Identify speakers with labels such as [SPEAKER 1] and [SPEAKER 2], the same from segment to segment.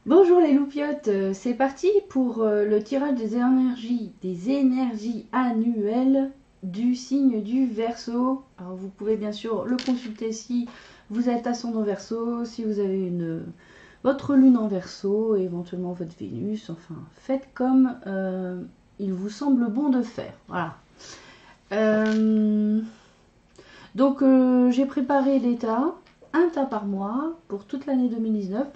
[SPEAKER 1] Bonjour les loupiotes, c'est parti pour le tirage des énergies annuelles du signe du Verseau. Alors vous pouvez bien sûr le consulter si vous êtes ascendant Verseau, si vous avez votre lune en Verseau, et éventuellement votre Vénus. Enfin, faites comme il vous semble bon de faire. Voilà. Donc j'ai préparé des tas, un tas par mois pour toute l'année 2019.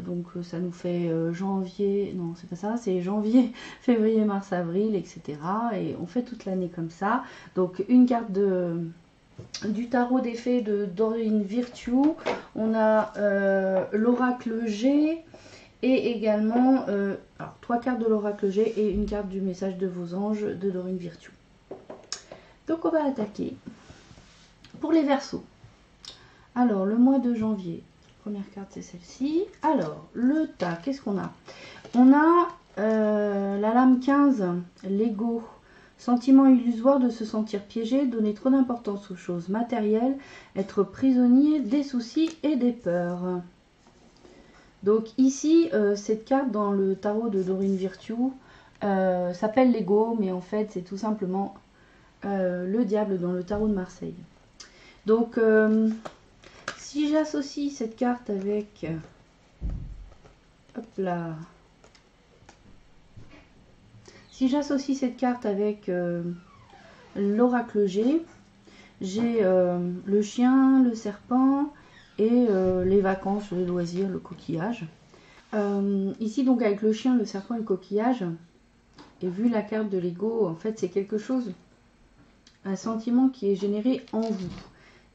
[SPEAKER 1] Donc ça nous fait janvier, non c'est pas ça, c'est janvier, février, mars, avril, etc. Et on fait toute l'année comme ça. Donc une carte du tarot des fées de Doreen Virtue. On a l'oracle G et également alors, 3 cartes de l'oracle G et une carte du message de vos anges de Doreen Virtue. Donc on va attaquer. Pour les Verseaux. Alors le mois de janvier. Première carte, c'est celle-ci. Alors, le tas, qu'est-ce qu'on a? On a la lame 15, l'ego. Sentiment illusoire de se sentir piégé, donner trop d'importance aux choses matérielles, être prisonnier des soucis et des peurs. Donc ici, cette carte dans le tarot de Doreen Virtue s'appelle l'ego, mais en fait, c'est tout simplement le diable dans le tarot de Marseille. Donc, si j'associe cette carte avec... Hop là. Si j'associe cette carte avec l'oracle G, j'ai le chien, le serpent et les vacances, les loisirs, le coquillage. Ici, donc, avec le chien, le serpent et le coquillage, et vu la carte de l'ego, en fait, c'est quelque chose, un sentiment qui est généré en vous.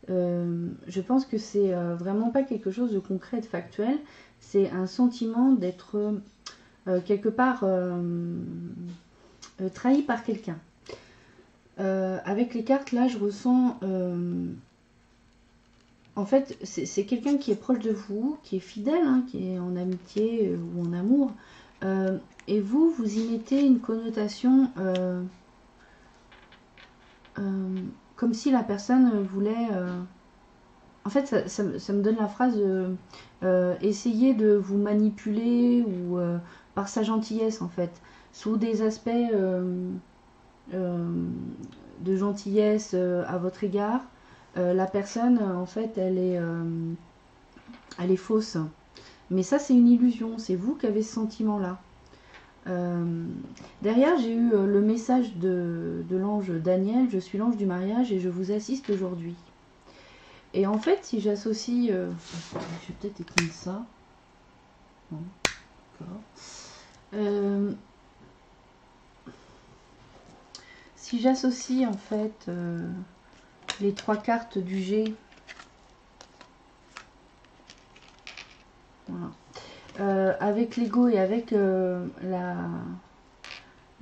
[SPEAKER 1] Je pense que c'est vraiment pas quelque chose de concret, de factuel. C'est un sentiment d'être quelque part trahi par quelqu'un. Avec les cartes là, je ressens en fait c'est quelqu'un qui est proche de vous, qui est fidèle, hein, qui est en amitié ou en amour, et vous y mettez une connotation comme si la personne voulait... En fait, ça me donne la phrase essayer de vous manipuler ou par sa gentillesse, en fait. Sous des aspects de gentillesse à votre égard, la personne, en fait, elle est fausse. Mais ça, c'est une illusion. C'est vous qui avez ce sentiment-là. Derrière, j'ai eu le message de l'ange Daniel. Je suis l'ange du mariage et je vous assiste aujourd'hui. Et en fait, si j'associe... je vais peut-être écrire ça. Non, d'accord. Si j'associe en fait les 3 cartes du G, voilà, avec l'ego et avec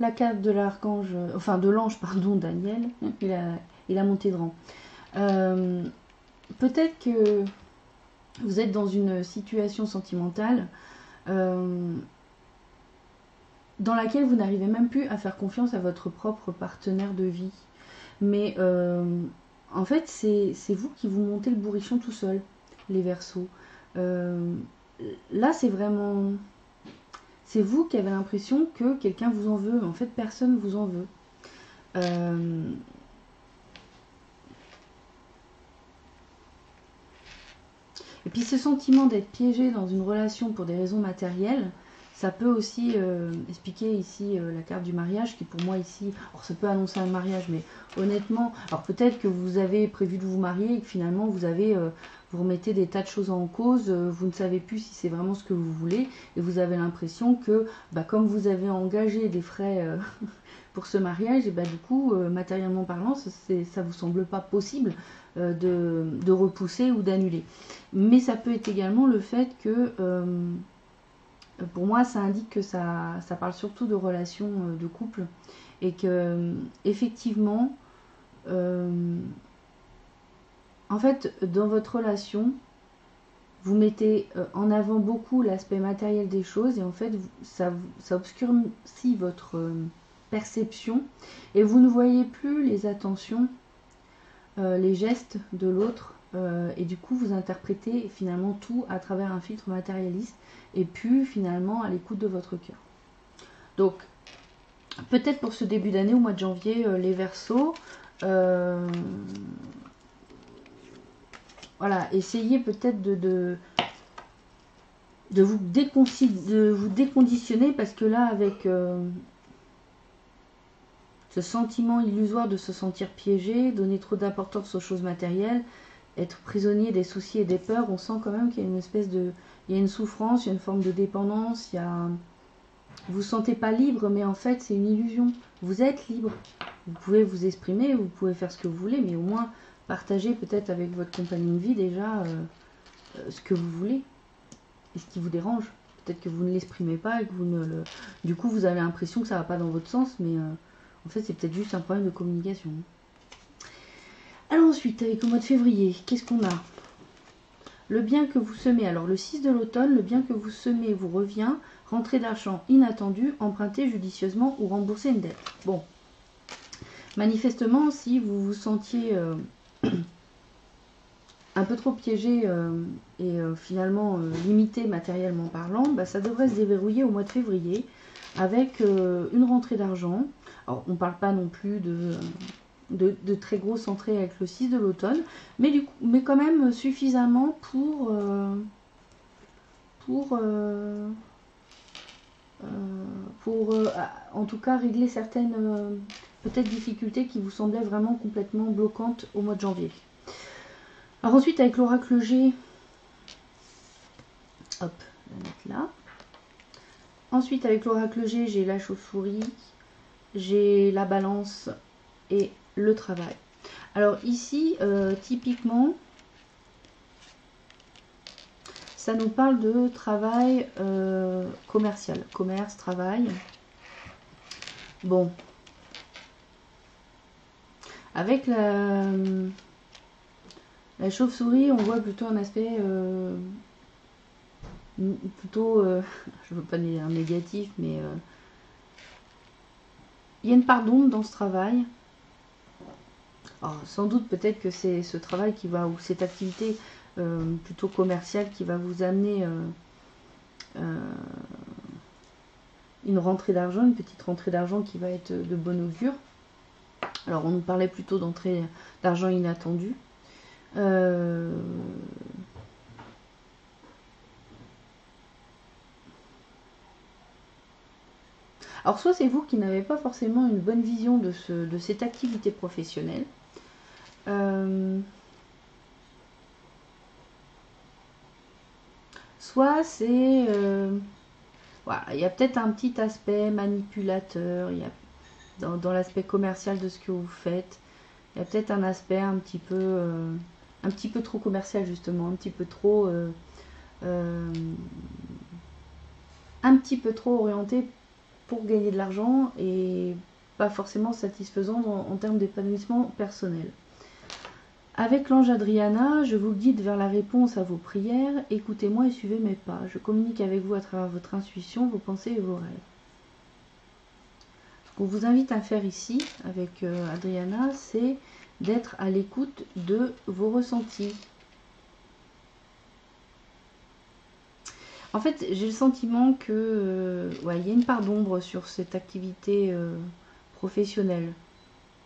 [SPEAKER 1] la carte de l'archange, enfin de l'ange, pardon, Daniel, il a monté de rang. Peut-être que vous êtes dans une situation sentimentale dans laquelle vous n'arrivez même plus à faire confiance à votre propre partenaire de vie. Mais en fait, c'est vous qui vous montez le bourrichon tout seul, les Verseaux. Là, c'est vraiment... C'est vous qui avez l'impression que quelqu'un vous en veut. En fait, personne vous en veut. Et puis ce sentiment d'être piégé dans une relation pour des raisons matérielles, ça peut aussi expliquer ici la carte du mariage qui pour moi ici, alors ça peut annoncer un mariage, mais honnêtement, alors peut-être que vous avez prévu de vous marier et que finalement vous remettez des tas de choses en cause, vous ne savez plus si c'est vraiment ce que vous voulez et vous avez l'impression que comme vous avez engagé des frais pour ce mariage, et du coup matériellement parlant ça vous semble pas possible de repousser ou d'annuler. Mais ça peut être également le fait que pour moi ça indique que ça parle surtout de relations de couple et que effectivement en fait dans votre relation vous mettez en avant beaucoup l'aspect matériel des choses et en fait ça obscurcit votre perception et vous ne voyez plus les attentions, les gestes de l'autre et du coup vous interprétez finalement tout à travers un filtre matérialiste et puis finalement à l'écoute de votre cœur. Donc peut-être pour ce début d'année, au mois de janvier, les Verseaux, voilà, essayez peut-être de vous déconditionner, parce que là, avec ce sentiment illusoire de se sentir piégé, donner trop d'importance aux choses matérielles, être prisonnier des soucis et des peurs, on sent quand même qu'il y a une espèce de... Il y a une souffrance, il y a une forme de dépendance, il y a... Vous ne vous sentez pas libre, mais en fait, c'est une illusion. Vous êtes libre. Vous pouvez vous exprimer, vous pouvez faire ce que vous voulez, mais au moins partager peut-être avec votre compagnon de vie déjà ce que vous voulez et ce qui vous dérange. Peut-être que vous ne l'exprimez pas et que vous ne le... Du coup, vous avez l'impression que ça ne va pas dans votre sens, mais en fait, c'est peut-être juste un problème de communication. Alors ensuite, avec le mois de février, qu'est-ce qu'on a? Le bien que vous semez. Alors le 6 de l'automne, le bien que vous semez vous revient. Rentrée d'argent inattendue, emprunter judicieusement ou rembourser une dette. Bon. Manifestement, si vous vous sentiez un peu trop piégé et finalement limité matériellement parlant, bah, ça devrait se déverrouiller au mois de février avec une rentrée d'argent. Alors on ne parle pas non plus de très grosses entrées avec le 6 de l'automne, mais quand même suffisamment pour en tout cas régler certaines peut-être difficultés qui vous semblaient vraiment complètement bloquantes au mois de janvier. Alors ensuite avec l'oracle G, hop, je vais mettre là. Ensuite avec l'oracle G, j'ai la chauve-souris, j'ai la balance et le travail. Alors ici, typiquement, ça nous parle de travail commercial, commerce, travail. Bon. Avec la chauve-souris, on voit plutôt un aspect plutôt, je ne veux pas dire négatif, mais il y a une part d'ombre dans ce travail. Alors, sans doute peut-être que c'est ce travail qui va, ou cette activité plutôt commerciale qui va vous amener une rentrée d'argent, une petite rentrée d'argent qui va être de bon augure. Alors on nous parlait plutôt d'entrée d'argent inattendue. Alors soit c'est vous qui n'avez pas forcément une bonne vision de cette activité professionnelle. Soit c'est... voilà, il y a peut-être un petit aspect manipulateur, il y a, dans l'aspect commercial de ce que vous faites, il y a peut-être un aspect un petit peu trop commercial justement, un petit peu trop orienté pour gagner de l'argent et pas forcément satisfaisant en termes d'épanouissement personnel. Avec l'ange Adriana, je vous guide vers la réponse à vos prières. Écoutez-moi et suivez mes pas. Je communique avec vous à travers votre intuition, vos pensées et vos rêves. Ce qu'on vous invite à faire ici, avec Adriana, c'est d'être à l'écoute de vos ressentis. En fait, j'ai le sentiment que ouais, il y a une part d'ombre sur cette activité professionnelle.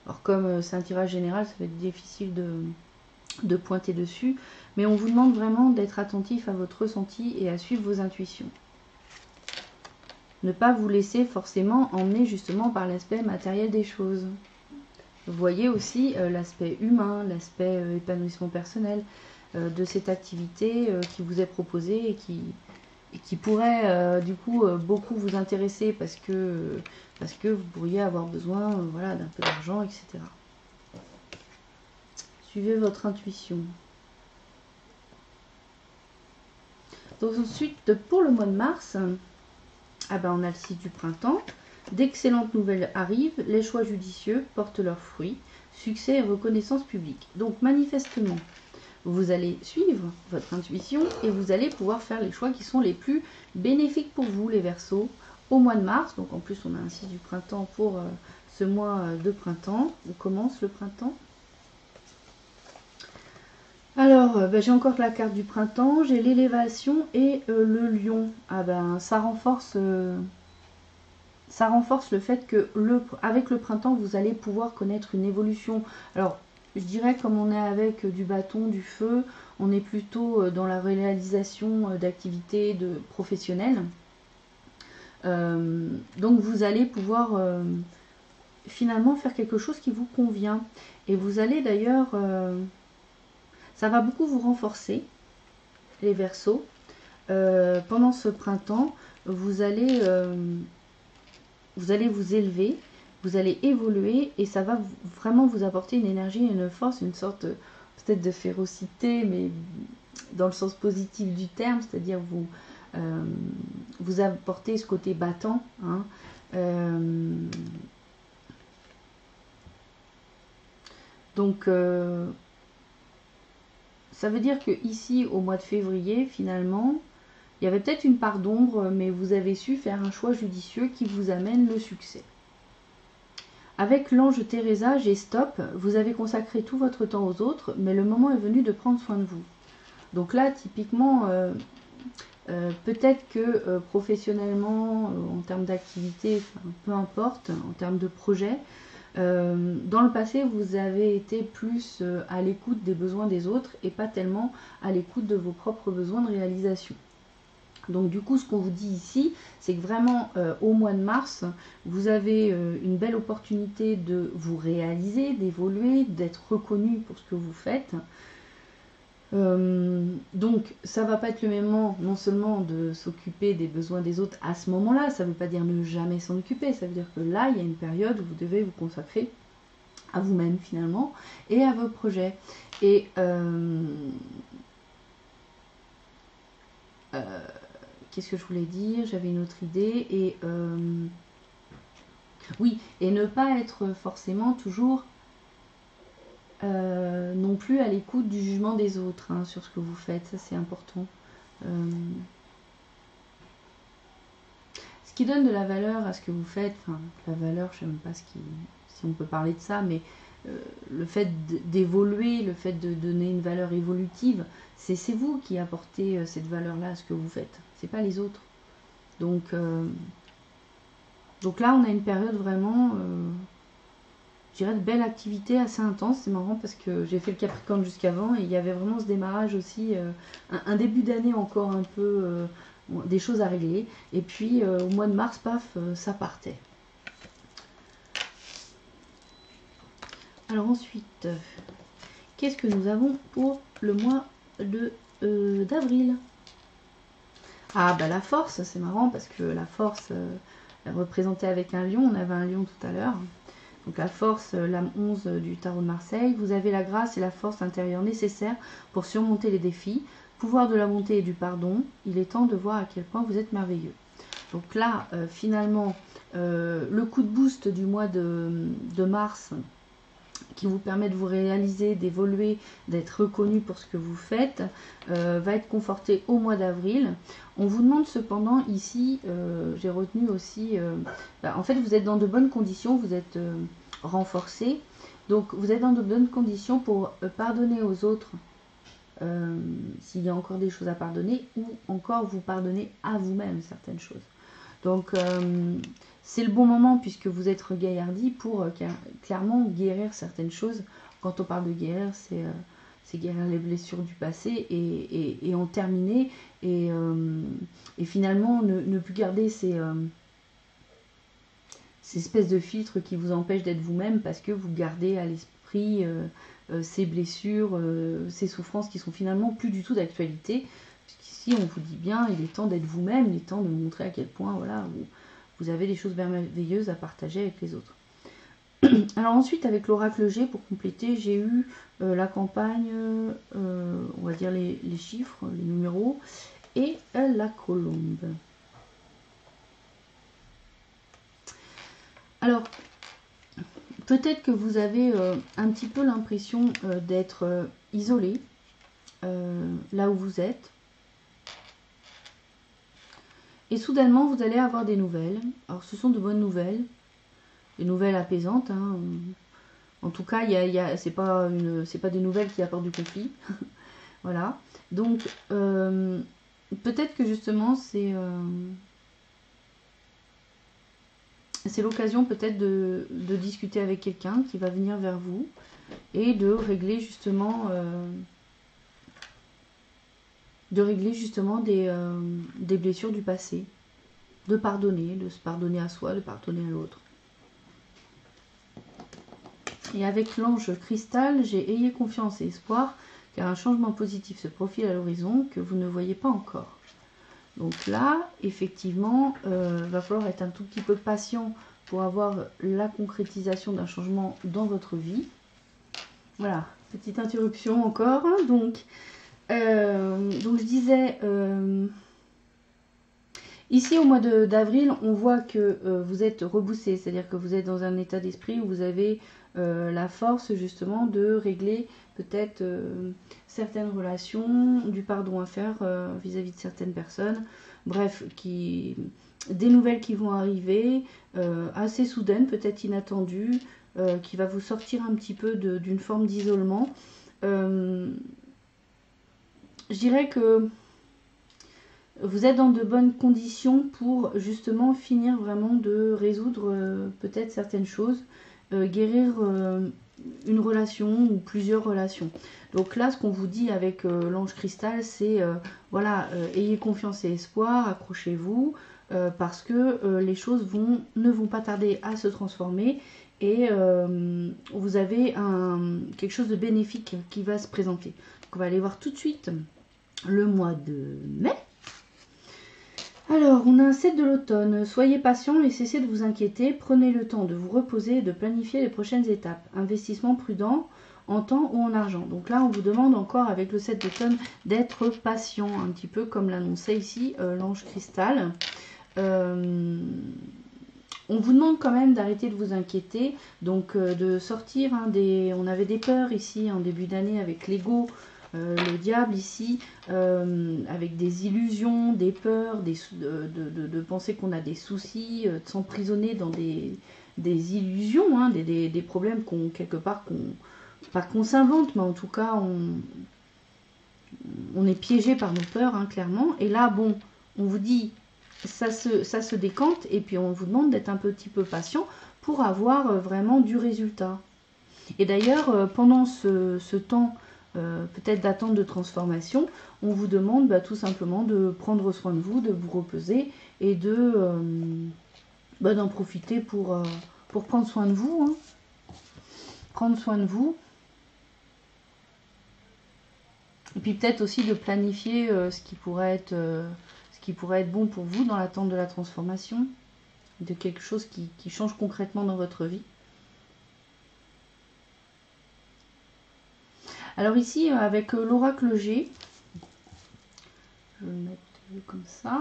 [SPEAKER 1] Alors comme c'est un tirage général, ça va être difficile de pointer dessus, mais on vous demande vraiment d'être attentif à votre ressenti et à suivre vos intuitions. Ne pas vous laisser forcément emmener justement par l'aspect matériel des choses. Vous voyez aussi l'aspect humain, l'aspect épanouissement personnel de cette activité qui vous est proposée et qui pourrait du coup beaucoup vous intéresser parce que vous pourriez avoir besoin voilà, d'un peu d'argent, etc. Suivez votre intuition. Donc ensuite, pour le mois de mars, ah ben, on a le 6 du printemps. D'excellentes nouvelles arrivent, les choix judicieux portent leurs fruits, succès et reconnaissance publique. Donc manifestement, vous allez suivre votre intuition et vous allez pouvoir faire les choix qui sont les plus bénéfiques pour vous, les Verseaux, au mois de mars. Donc en plus, on a un 6 du printemps pour ce mois de printemps. On commence le printemps. Alors, j'ai encore la carte du printemps, j'ai l'élévation et le lion. Ah ben, ça renforce le fait que avec le printemps, vous allez pouvoir connaître une évolution. Alors, je dirais comme on est avec du bâton, du feu, on est plutôt dans la réalisation d'activités professionnelles. Donc, vous allez pouvoir finalement faire quelque chose qui vous convient. Et vous allez d'ailleurs, ça va beaucoup vous renforcer, les Verseaux. Pendant ce printemps, vous allez vous élever, vous allez évoluer et ça va vraiment vous apporter une énergie, une force, une sorte peut-être de férocité, mais dans le sens positif du terme, c'est-à-dire vous apportez ce côté battant. Hein. Donc, ça veut dire que ici, au mois de février, finalement, il y avait peut-être une part d'ombre, mais vous avez su faire un choix judicieux qui vous amène le succès. Avec l'ange Teresa, j'ai stop, vous avez consacré tout votre temps aux autres, mais le moment est venu de prendre soin de vous. Donc là, typiquement, peut-être que professionnellement, en termes d'activité, peu importe, en termes de projet, dans le passé, vous avez été plus à l'écoute des besoins des autres et pas tellement à l'écoute de vos propres besoins de réalisation. Donc du coup, ce qu'on vous dit ici, c'est que vraiment au mois de mars, vous avez une belle opportunité de vous réaliser, d'évoluer, d'être reconnu pour ce que vous faites. Donc ça va pas être le moment non seulement de s'occuper des besoins des autres à ce moment-là, ça ne veut pas dire ne jamais s'en occuper, ça veut dire que là, il y a une période où vous devez vous consacrer à vous-même finalement et à vos projets. Et qu'est-ce que je voulais dire? J'avais une autre idée. Et oui, et ne pas être forcément toujours non plus à l'écoute du jugement des autres hein, sur ce que vous faites. Ça, c'est important. Ce qui donne de la valeur à ce que vous faites, enfin, la valeur, je ne sais même pas si on peut parler de ça, mais le fait d'évoluer, le fait de donner une valeur évolutive, c'est vous qui apportez cette valeur-là à ce que vous faites. C'est pas les autres. Donc là, on a une période vraiment, je dirais, de belle activité assez intense. C'est marrant parce que j'ai fait le Capricorne jusqu'avant et il y avait vraiment ce démarrage aussi, un début d'année encore un peu, des choses à régler. Et puis au mois de mars, paf, ça partait. Alors ensuite, qu'est-ce que nous avons pour le mois d'avril? Ah bah la force, c'est marrant parce que la force est représentée avec un lion, on avait un lion tout à l'heure. Donc la force, l'âme 11 du tarot de Marseille, vous avez la grâce et la force intérieure nécessaires pour surmonter les défis, pouvoir de la bonté et du pardon, il est temps de voir à quel point vous êtes merveilleux. Donc là, finalement, le coup de boost du mois de mars, qui vous permet de vous réaliser, d'évoluer, d'être reconnu pour ce que vous faites, va être conforté au mois d'avril. On vous demande cependant ici, j'ai retenu aussi, en fait vous êtes dans de bonnes conditions, vous êtes renforcé, donc vous êtes dans de bonnes conditions pour pardonner aux autres s'il y a encore des choses à pardonner, ou encore vous pardonner à vous-même certaines choses. Donc c'est le bon moment puisque vous êtes regaillardi pour clairement guérir certaines choses. Quand on parle de guérir, c'est guérir les blessures du passé et en terminer et finalement ne plus garder ces espèces de filtres qui vous empêchent d'être vous-même parce que vous gardez à l'esprit ces blessures, ces souffrances qui sont finalement plus du tout d'actualité. Puisqu'ici on vous dit bien, il est temps d'être vous-même, il est temps de montrer à quel point voilà, vous avez des choses merveilleuses à partager avec les autres. Alors ensuite, avec l'oracle G, pour compléter, j'ai eu la campagne, on va dire les chiffres, les numéros, et la colombe. Alors, peut-être que vous avez un petit peu l'impression d'être isolé, là où vous êtes. Et soudainement, vous allez avoir des nouvelles. Alors, ce sont de bonnes nouvelles. Des nouvelles apaisantes. Hein. En tout cas, c'est pas des nouvelles qui apportent du conflit. Voilà. Donc, peut-être que justement, c'est l'occasion peut-être de discuter avec quelqu'un qui va venir vers vous et de régler justement des blessures du passé. De se pardonner à soi, de pardonner à l'autre. Et avec l'ange cristal, j'ai ayez confiance et espoir, car un changement positif se profile à l'horizon que vous ne voyez pas encore. Donc là, effectivement, va falloir être un tout petit peu patient pour avoir la concrétisation d'un changement dans votre vie. Voilà, petite interruption encore. Donc je disais, ici au mois d'avril, on voit que vous êtes reboussé, c'est-à-dire que vous êtes dans un état d'esprit où vous avez la force justement de régler peut-être certaines relations, du pardon à faire vis-à-vis de certaines personnes, bref, des nouvelles qui vont arriver, assez soudaines, peut-être inattendues, qui va vous sortir un petit peu d'une forme d'isolement. Je dirais que vous êtes dans de bonnes conditions pour justement finir vraiment de résoudre peut-être certaines choses, guérir une relation ou plusieurs relations. Donc là, ce qu'on vous dit avec l'ange cristal, c'est voilà, ayez confiance et espoir, accrochez-vous, parce que les choses ne vont pas tarder à se transformer et vous avez quelque chose de bénéfique qui va se présenter. Donc on va aller voir tout de suite le mois de mai. Alors, on a un 7 de l'automne. Soyez patient et cessez de vous inquiéter. Prenez le temps de vous reposer et de planifier les prochaines étapes. Investissement prudent en temps ou en argent. Donc là, on vous demande encore avec le 7 d'automne d'être patient, un petit peu comme l'annonçait ici l'ange cristal. On vous demande quand même d'arrêter de vous inquiéter, donc de sortir on avait des peurs ici en début d'année avec l'ego. Le diable ici, avec des illusions, des peurs, de penser qu'on a des soucis, de s'emprisonner dans des illusions, hein, des problèmes quelque part, pas qu'on s'invente, mais en tout cas, on est piégé par nos peurs, hein, clairement. Et là, bon, on vous dit, ça se décante, et puis on vous demande d'être un petit peu patient pour avoir vraiment du résultat. Et d'ailleurs, pendant ce temps peut-être d'attente de transformation, on vous demande tout simplement de prendre soin de vous, de vous reposer et d'en profiter pour prendre soin de vous. Hein. Prendre soin de vous. Et puis peut-être aussi de planifier ce qui pourrait être bon pour vous dans l'attente de la transformation, de quelque chose qui change concrètement dans votre vie. Alors ici, avec l'oracle G, je vais le mettre comme ça.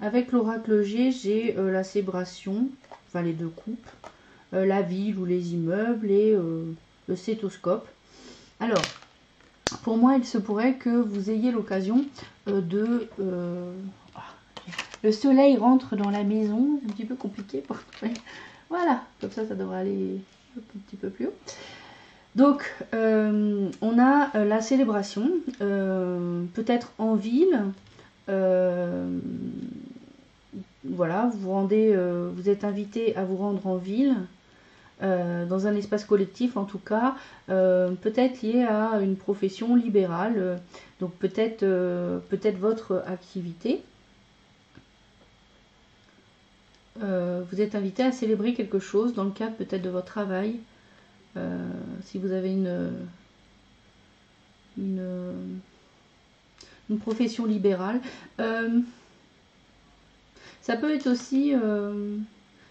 [SPEAKER 1] Avec l'oracle G, j'ai la célébration, enfin les deux coupes, la ville ou les immeubles et le stéthoscope. Alors, pour moi, il se pourrait que vous ayez l'occasion le soleil rentre dans la maison, c'est un petit peu compliqué pour trouver. Voilà, comme ça devrait aller un petit peu plus haut. Donc, on a la célébration, peut-être en ville. Voilà, vous êtes invité à vous rendre en ville, dans un espace collectif en tout cas, peut-être lié à une profession libérale, donc peut-être votre activité. Vous êtes invité à célébrer quelque chose dans le cadre peut-être de votre travail. Si vous avez une profession libérale. Ça peut être aussi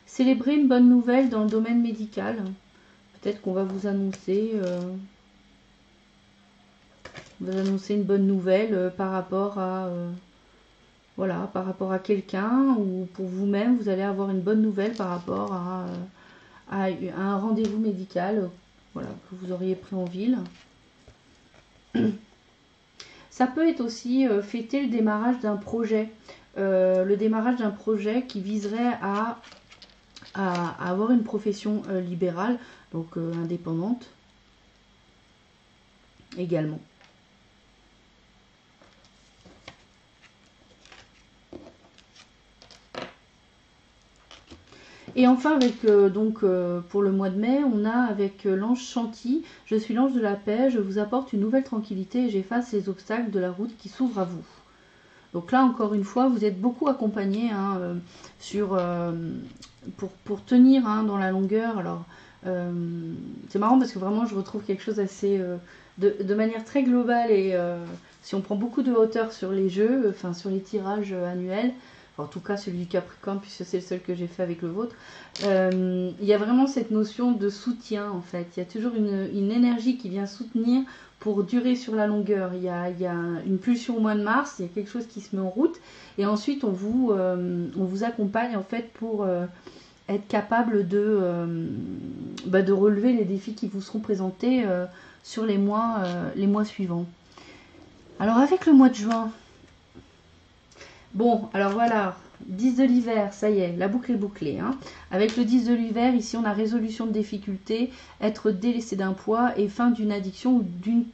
[SPEAKER 1] célébrer une bonne nouvelle dans le domaine médical. Peut-être qu'on va vous annoncer une bonne nouvelle par rapport à par rapport à quelqu'un, ou pour vous-même, vous allez avoir une bonne nouvelle par rapport à un rendez-vous médical que vous auriez pris en ville. Ça peut être aussi fêter le démarrage d'un projet. Qui viserait à avoir une profession libérale, donc indépendante également. Et enfin, avec pour le mois de mai, on a avec l'ange Chanty, je suis l'ange de la paix, je vous apporte une nouvelle tranquillité et j'efface les obstacles de la route qui s'ouvre à vous. Donc là, encore une fois, vous êtes beaucoup accompagné hein, pour tenir hein, dans la longueur. Alors, c'est marrant parce que vraiment, je retrouve quelque chose assez de manière très globale et si on prend beaucoup de hauteur sur les jeux, enfin sur les tirages annuels, en tout cas celui du Capricorne puisque c'est le seul que j'ai fait avec le vôtre, il y a vraiment cette notion de soutien en fait. Il y a toujours une énergie qui vient soutenir pour durer sur la longueur. Il y a une pulsion au mois de mars, il y a quelque chose qui se met en route et ensuite on vous accompagne en fait pour être capable de relever les défis qui vous seront présentés sur les mois suivants. Alors avec le mois de juin, bon, alors voilà, 10 de l'hiver, ça y est, la boucle est bouclée. Hein. Avec le 10 de l'hiver, ici on a résolution de difficultés, être délaissé d'un poids et fin d'une addiction ou d'une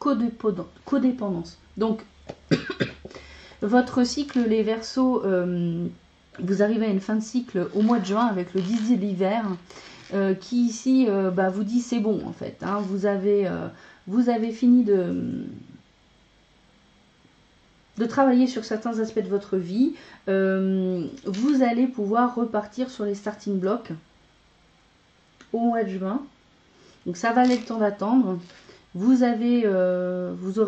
[SPEAKER 1] codépendance. Donc, votre cycle, les Verseaux, vous arrivez à une fin de cycle au mois de juin avec le 10 de l'hiver, qui ici vous dit c'est bon en fait. Hein, vous avez fini de travailler sur certains aspects de votre vie, vous allez pouvoir repartir sur les starting blocks au mois de juin. Donc ça valait le temps d'attendre. Vous aurez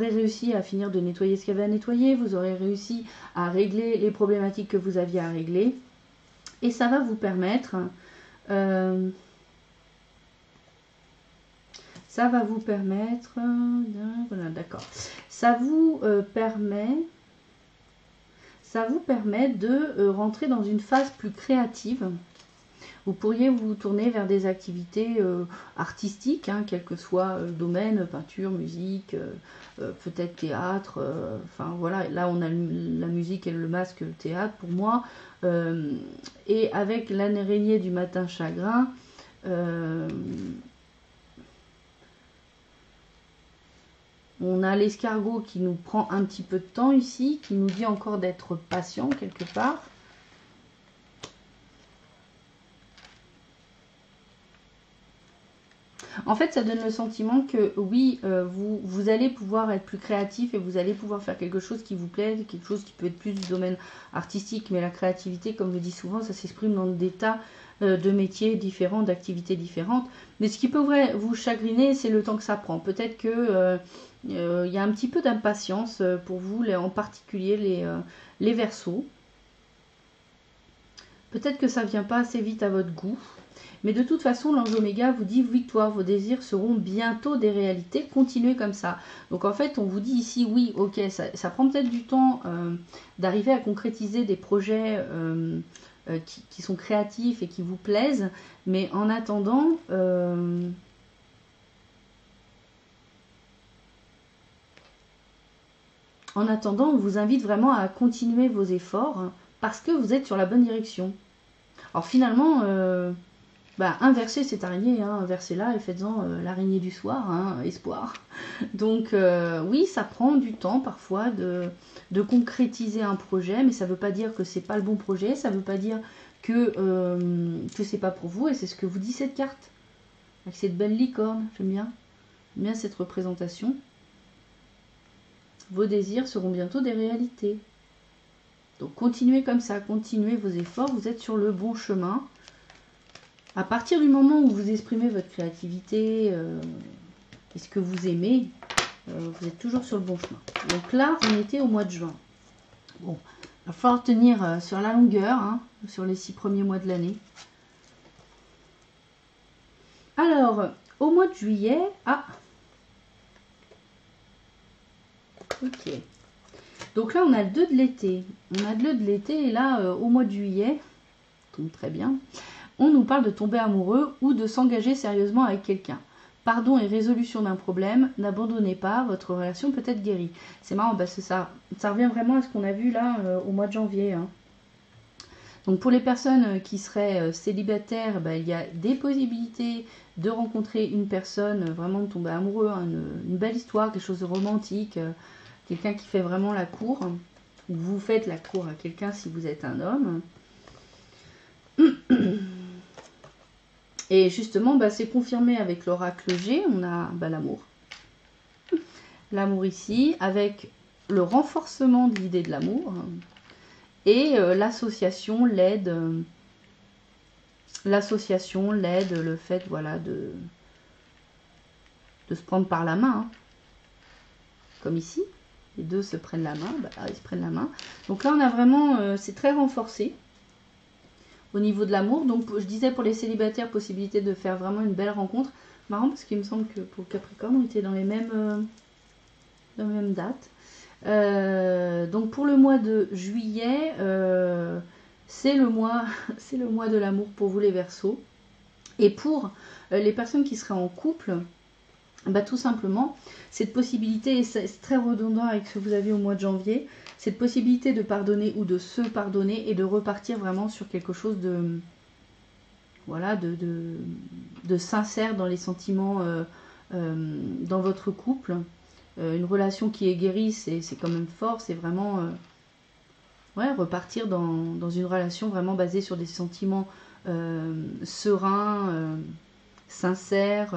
[SPEAKER 1] réussi à finir de nettoyer ce qu'il y avait à nettoyer, vous aurez réussi à régler les problématiques que vous aviez à régler. Et ça va vous permettre... voilà, d'accord. Ça vous permet de rentrer dans une phase plus créative. Vous pourriez vous tourner vers des activités artistiques, hein, quel que soit le domaine, peinture, musique, peut-être théâtre. Enfin voilà, là on a la musique et le masque, le théâtre pour moi. Et avec l'araignée du matin chagrin, on a l'escargot qui nous prend un petit peu de temps ici, qui nous dit encore d'être patient quelque part. En fait, ça donne le sentiment que oui, vous allez pouvoir être plus créatif et vous allez pouvoir faire quelque chose qui vous plaît, quelque chose qui peut être plus du domaine artistique. Mais la créativité, comme je dis souvent, ça s'exprime dans des tas de métiers différents, d'activités différentes. Mais ce qui peut vous chagriner, c'est le temps que ça prend. Peut-être que il y a un petit peu d'impatience pour vous, en particulier les Verseaux. Peut-être que ça ne vient pas assez vite à votre goût. Mais de toute façon, l'ange Oméga vous dit victoire, vos désirs seront bientôt des réalités, continuez comme ça. Donc en fait, on vous dit ici, oui, ok, ça prend peut-être du temps d'arriver à concrétiser des projets qui sont créatifs et qui vous plaisent, mais en attendant... on vous invite vraiment à continuer vos efforts hein, parce que vous êtes sur la bonne direction. Alors finalement, inversez cette araignée, hein, inversez-la et faites-en l'araignée du soir, hein, espoir. Donc oui, ça prend du temps parfois de concrétiser un projet, mais ça ne veut pas dire que c'est pas le bon projet, ça ne veut pas dire que c'est pas pour vous, et c'est ce que vous dit cette carte. Avec cette belle licorne, j'aime bien cette représentation. Vos désirs seront bientôt des réalités. Donc continuez comme ça, continuez vos efforts, vous êtes sur le bon chemin. À partir du moment où vous exprimez votre créativité et ce que vous aimez, vous êtes toujours sur le bon chemin. Donc là, on était au mois de juin. Bon, il va falloir tenir sur la longueur, hein, sur les 6 premiers mois de l'année. Alors, au mois de juillet, ok. Donc là, on a le 2 de l'été. On a le 2 de l'été et là, au mois de juillet, donc très bien, on nous parle de tomber amoureux ou de s'engager sérieusement avec quelqu'un. Pardon et résolution d'un problème, n'abandonnez pas, votre relation peut être guérie. C'est marrant parce que ça revient vraiment à ce qu'on a vu là au mois de janvier. Hein. Donc pour les personnes qui seraient célibataires, il y a des possibilités de rencontrer une personne, vraiment de tomber amoureux, hein, une belle histoire, quelque chose de romantique, quelqu'un qui fait vraiment la cour, ou vous faites la cour à quelqu'un si vous êtes un homme. Et justement, bah, c'est confirmé avec l'oracle G. On a bah, l'amour. L'amour ici, avec le renforcement de l'idée de l'amour. Et l'association, l'aide. L'association, l'aide, le fait, voilà, de se prendre par la main. Hein. Comme ici. Les deux se prennent la main. Bah, ils se prennent la main. Donc là, on a vraiment... c'est très renforcé. Au niveau de l'amour, donc je disais pour les célibataires, possibilité de faire vraiment une belle rencontre. Marrant parce qu'il me semble que pour Capricorne, on était dans les mêmes dates. Donc pour le mois de juillet, c'est le mois de l'amour pour vous les Verseaux. Et pour les personnes qui seraient en couple, bah, tout simplement, cette possibilité, et c'est très redondant avec ce que vous avez au mois de janvier, cette possibilité de pardonner ou de se pardonner et de repartir vraiment sur quelque chose de, voilà, de sincère dans les sentiments dans votre couple. Une relation qui est guérie, c'est quand même fort, c'est vraiment ouais, repartir dans une relation vraiment basée sur des sentiments sereins, sincères,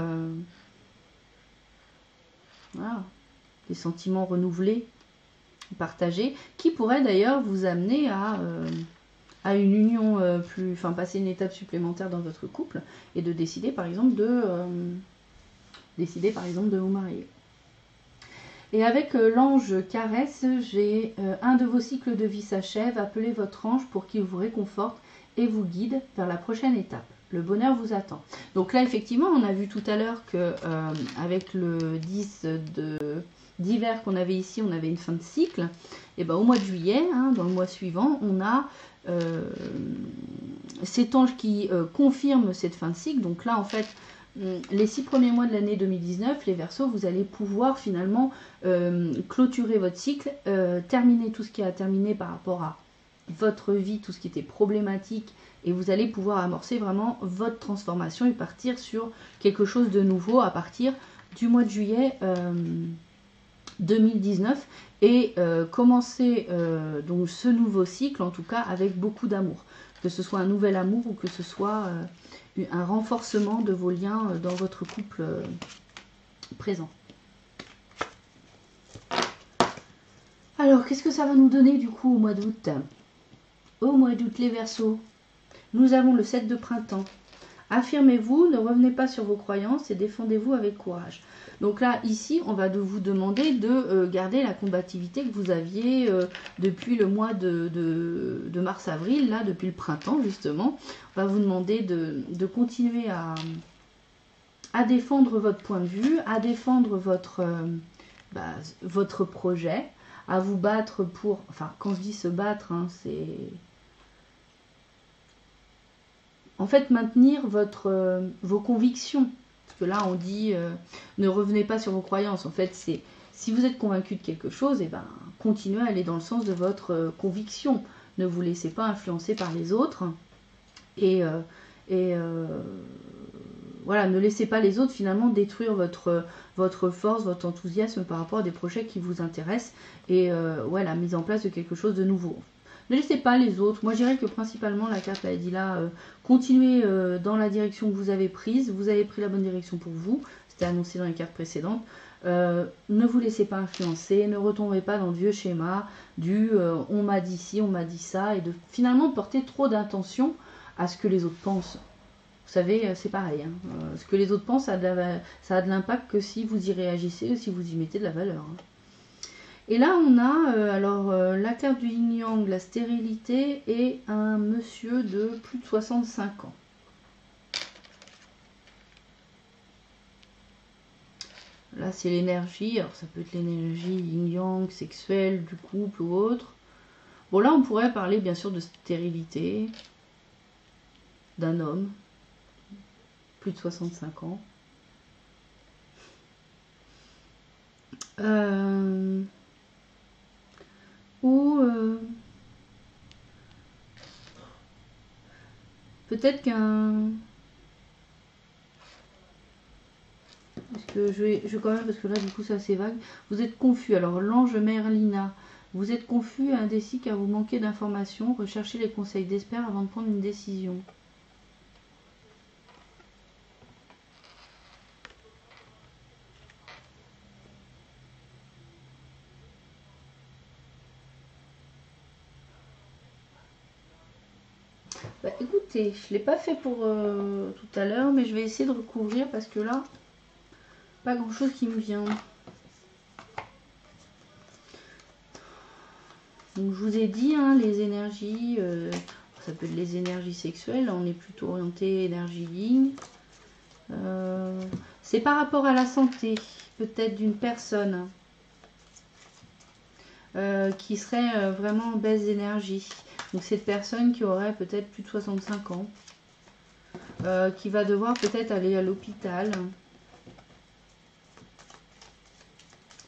[SPEAKER 1] voilà, des sentiments renouvelés, partagés, qui pourraient d'ailleurs vous amener à une union plus, enfin passer une étape supplémentaire dans votre couple et de décider par exemple de vous marier. Et avec l'ange caresse, j'ai un de vos cycles de vie s'achève, appelez votre ange pour qu'il vous réconforte et vous guide vers la prochaine étape. Le bonheur vous attend. Donc là, effectivement, on a vu tout à l'heure que avec le 10 d'hiver qu'on avait ici, on avait une fin de cycle. Et ben, au mois de juillet, hein, dans le mois suivant, on a cet ange qui confirme cette fin de cycle. Donc là, en fait, les 6 premiers mois de l'année 2019, les Verseaux, vous allez pouvoir finalement clôturer votre cycle, terminer tout ce qui a terminé par rapport à votre vie, tout ce qui était problématique, et vous allez pouvoir amorcer vraiment votre transformation et partir sur quelque chose de nouveau à partir du mois de juillet 2019 et commencer donc ce nouveau cycle en tout cas avec beaucoup d'amour, que ce soit un nouvel amour ou que ce soit un renforcement de vos liens dans votre couple présent. Alors qu'est-ce que ça va nous donner du coup au mois d'août? Au mois d'août, les Verseaux, nous avons le 7 de printemps. Affirmez-vous, ne revenez pas sur vos croyances et défendez-vous avec courage. Donc là, ici, on va vous demander de garder la combativité que vous aviez depuis le mois de mars-avril, là, depuis le printemps, justement. On va vous demander de continuer à défendre votre point de vue, à défendre votre projet, à vous battre pour... Enfin, quand je dis se battre, hein, c'est... En fait, maintenir vos convictions. Parce que là, on dit ne revenez pas sur vos croyances. En fait, c'est si vous êtes convaincu de quelque chose, et ben, continuez à aller dans le sens de votre conviction. Ne vous laissez pas influencer par les autres. Et voilà, ne laissez pas les autres finalement détruire votre force, votre enthousiasme par rapport à des projets qui vous intéressent. Et ouais, la mise en place de quelque chose de nouveau. Ne laissez pas les autres. Moi, je dirais que principalement, la carte l'a dit là, continuez dans la direction que vous avez prise. Vous avez pris la bonne direction pour vous. C'était annoncé dans les cartes précédentes. Ne vous laissez pas influencer. Ne retombez pas dans le vieux schéma du on m'a dit ci, on m'a dit ça. Et de finalement porter trop d'intention à ce que les autres pensent. Vous savez, c'est pareil. Hein. Ce que les autres pensent, ça a de l'impact que si vous y réagissez ou si vous y mettez de la valeur. Hein. Et là, on a la carte du yin-yang, la stérilité et un monsieur de plus de 65 ans. Là, c'est l'énergie. Alors, ça peut être l'énergie yin-yang, sexuelle, du couple ou autre. Bon, là, on pourrait parler, bien sûr, de stérilité d'un homme. Plus de 65 ans. Ou peut-être qu'un... Parce que je vais quand même, parce que là du coup c'est assez vague. Vous êtes confus. Alors l'ange Merlina, vous êtes confus et indécis car vous manquez d'informations. Recherchez les conseils d'experts avant de prendre une décision. Bah écoutez, je ne l'ai pas fait pour tout à l'heure, mais je vais essayer de recouvrir parce que là, pas grand chose qui me vient. Donc je vous ai dit, hein, les énergies, ça peut être les énergies sexuelles, là on est plutôt orienté énergie yin. C'est par rapport à la santé, peut-être d'une personne qui serait vraiment en baisse d'énergie. Donc cette personne qui aurait peut-être plus de 65 ans, qui va devoir peut-être aller à l'hôpital.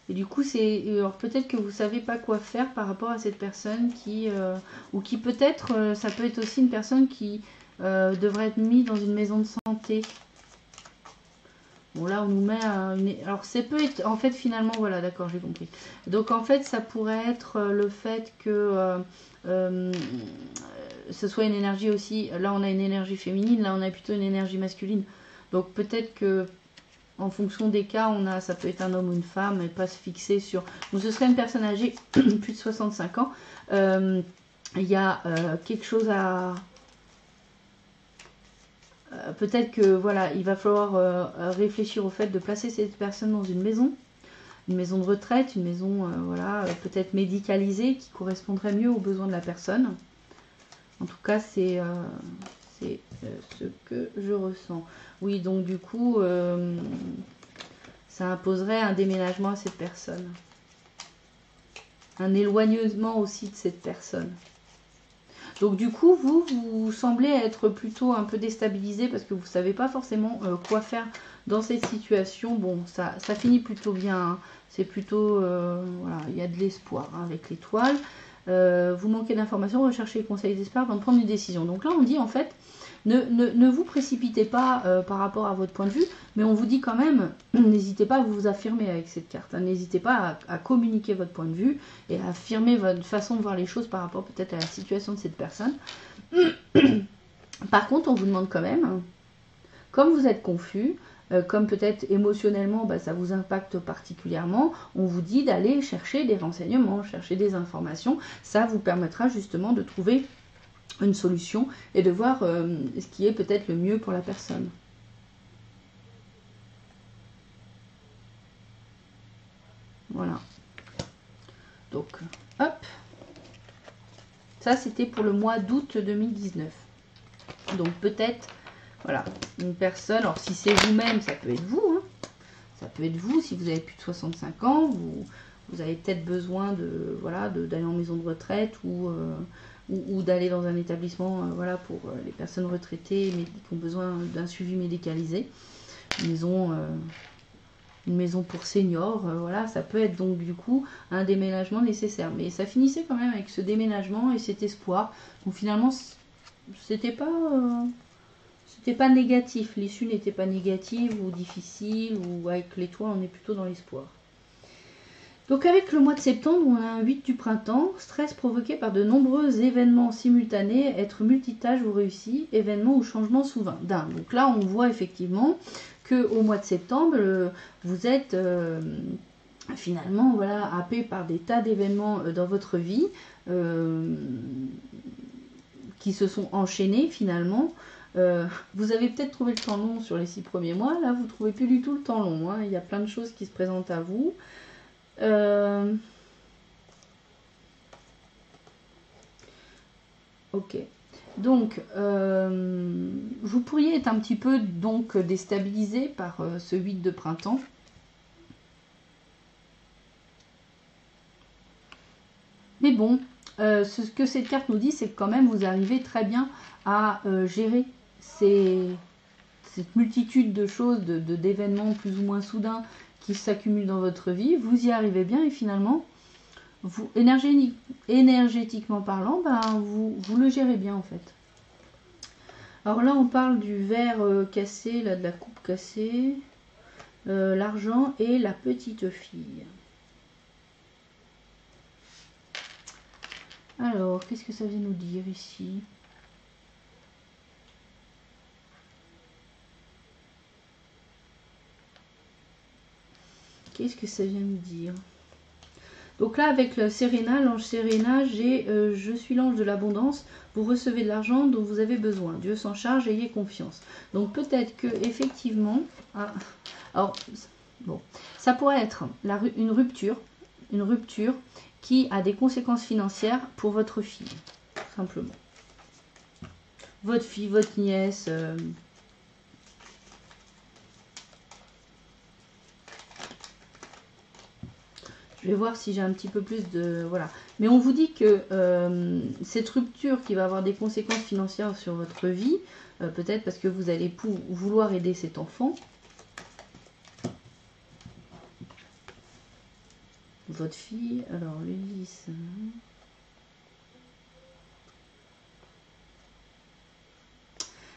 [SPEAKER 1] Et du coup, c'est alors peut-être que vous savez pas quoi faire par rapport à cette personne qui ou qui peut-être ça peut être aussi une personne qui devrait être mise dans une maison de santé. Bon là on nous met alors ça peut être en fait finalement voilà d'accord j'ai compris. Donc en fait ça pourrait être le fait que ce soit une énergie aussi. Là on a une énergie féminine, là on a plutôt une énergie masculine. Donc peut-être que en fonction des cas, ça peut être un homme ou une femme, et pas se fixer sur... Donc ce serait une personne âgée, plus de 65 ans. Il y a quelque chose à... peut-être que voilà, il va falloir réfléchir au fait de placer cette personne dans une maison de retraite, une maison voilà, peut-être médicalisée, qui correspondrait mieux aux besoins de la personne. En tout cas, c'est ce que je ressens. Oui, donc du coup... ça imposerait un déménagement à cette personne. Un éloignement aussi de cette personne. Donc du coup, vous semblez être plutôt un peu déstabilisé parce que vous ne savez pas forcément quoi faire dans cette situation. Bon, ça finit plutôt bien. Hein. C'est plutôt... voilà, il y a de l'espoir hein, avec l'étoile. Vous manquez d'informations, recherchez les conseils d'experts avant de prendre une décision. Donc là, on dit en fait... Ne vous précipitez pas par rapport à votre point de vue, mais on vous dit quand même, n'hésitez pas à vous affirmer avec cette carte. Hein. N'hésitez pas à communiquer votre point de vue et à affirmer votre façon de voir les choses par rapport peut-être à la situation de cette personne. Par contre, on vous demande quand même, comme vous êtes confus, comme peut-être émotionnellement ça vous impacte particulièrement, on vous dit d'aller chercher des renseignements, chercher des informations. Ça vous permettra justement de trouver une solution et de voir ce qui est peut-être le mieux pour la personne. Voilà. Donc, hop. Ça, c'était pour le mois d'août 2019. Donc, peut-être, voilà, une personne, alors si c'est vous-même, ça peut être vous, hein. Ça peut être vous, si vous avez plus de 65 ans, vous avez peut-être besoin de, voilà, d'aller en maison de retraite ou d'aller dans un établissement voilà, pour les personnes retraitées mais qui ont besoin d'un suivi médicalisé. Une maison pour seniors, voilà, ça peut être donc du coup un déménagement nécessaire. Mais ça finissait quand même avec ce déménagement et cet espoir. Donc finalement, c'était pas négatif. L'issue n'était pas négative ou difficile, ou avec l'étoile, on est plutôt dans l'espoir. Donc avec le mois de septembre, on a un 8 du printemps, stress provoqué par de nombreux événements simultanés, être multitâche ou réussi, événements ou changements soudains. Donc là, on voit effectivement qu'au mois de septembre, vous êtes finalement voilà, happé par des tas d'événements dans votre vie qui se sont enchaînés finalement. Vous avez peut-être trouvé le temps long sur les 6 premiers mois, là vous ne trouvez plus du tout le temps long. Hein. Il y a plein de choses qui se présentent à vous. Ok. Donc, vous pourriez être un petit peu donc déstabilisé par ce 8 de printemps. Mais bon, ce que cette carte nous dit, c'est que quand même vous arrivez très bien à gérer cette multitude de choses, d'événements plus ou moins soudains qui s'accumulent dans votre vie. Vous y arrivez bien et finalement, vous, énergétiquement parlant, vous le gérez bien en fait. Alors là, on parle du verre cassé, là, de la coupe cassée, l'argent et la petite fille. Alors, qu'est-ce que ça vient nous dire ici ? Qu'est-ce que ça vient nous dire ? Donc là, avec le Serena, l'ange Serena, j'ai je suis l'ange de l'abondance. Vous recevez de l'argent dont vous avez besoin. Dieu s'en charge, ayez confiance. Donc peut-être que effectivement, alors bon, ça pourrait être une rupture qui a des conséquences financières pour votre fille, tout simplement. Votre fille, votre nièce. Je vais voir si j'ai un petit peu plus de... Voilà. Mais on vous dit que cette rupture qui va avoir des conséquences financières sur votre vie, peut-être parce que vous allez vouloir aider cet enfant, votre fille, alors l'Ulysse...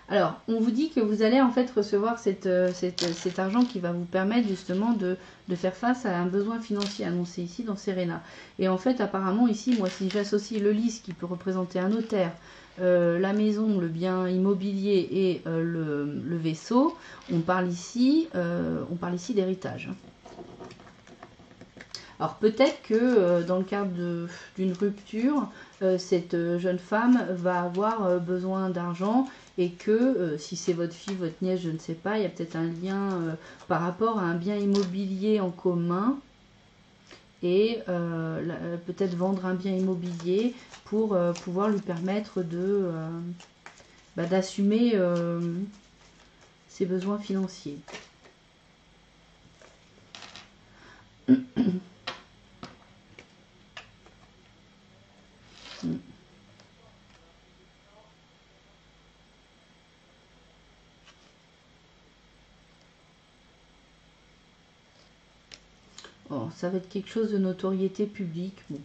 [SPEAKER 1] Alors, on vous dit que vous allez en fait recevoir cet argent qui va vous permettre justement de faire face à un besoin financier annoncé ici dans Serena. Et en fait, apparemment ici, moi, si j'associe le lys qui peut représenter un notaire, la maison, le bien immobilier et le vaisseau, on parle ici d'héritage. Alors peut-être que dans le cadre d'une rupture, cette jeune femme va avoir besoin d'argent et que si c'est votre fille, votre nièce, je ne sais pas, il y a peut-être un lien par rapport à un bien immobilier en commun et peut-être vendre un bien immobilier pour pouvoir lui permettre d'assumer ses besoins financiers. Oh, ça va être quelque chose de notoriété publique. Bon,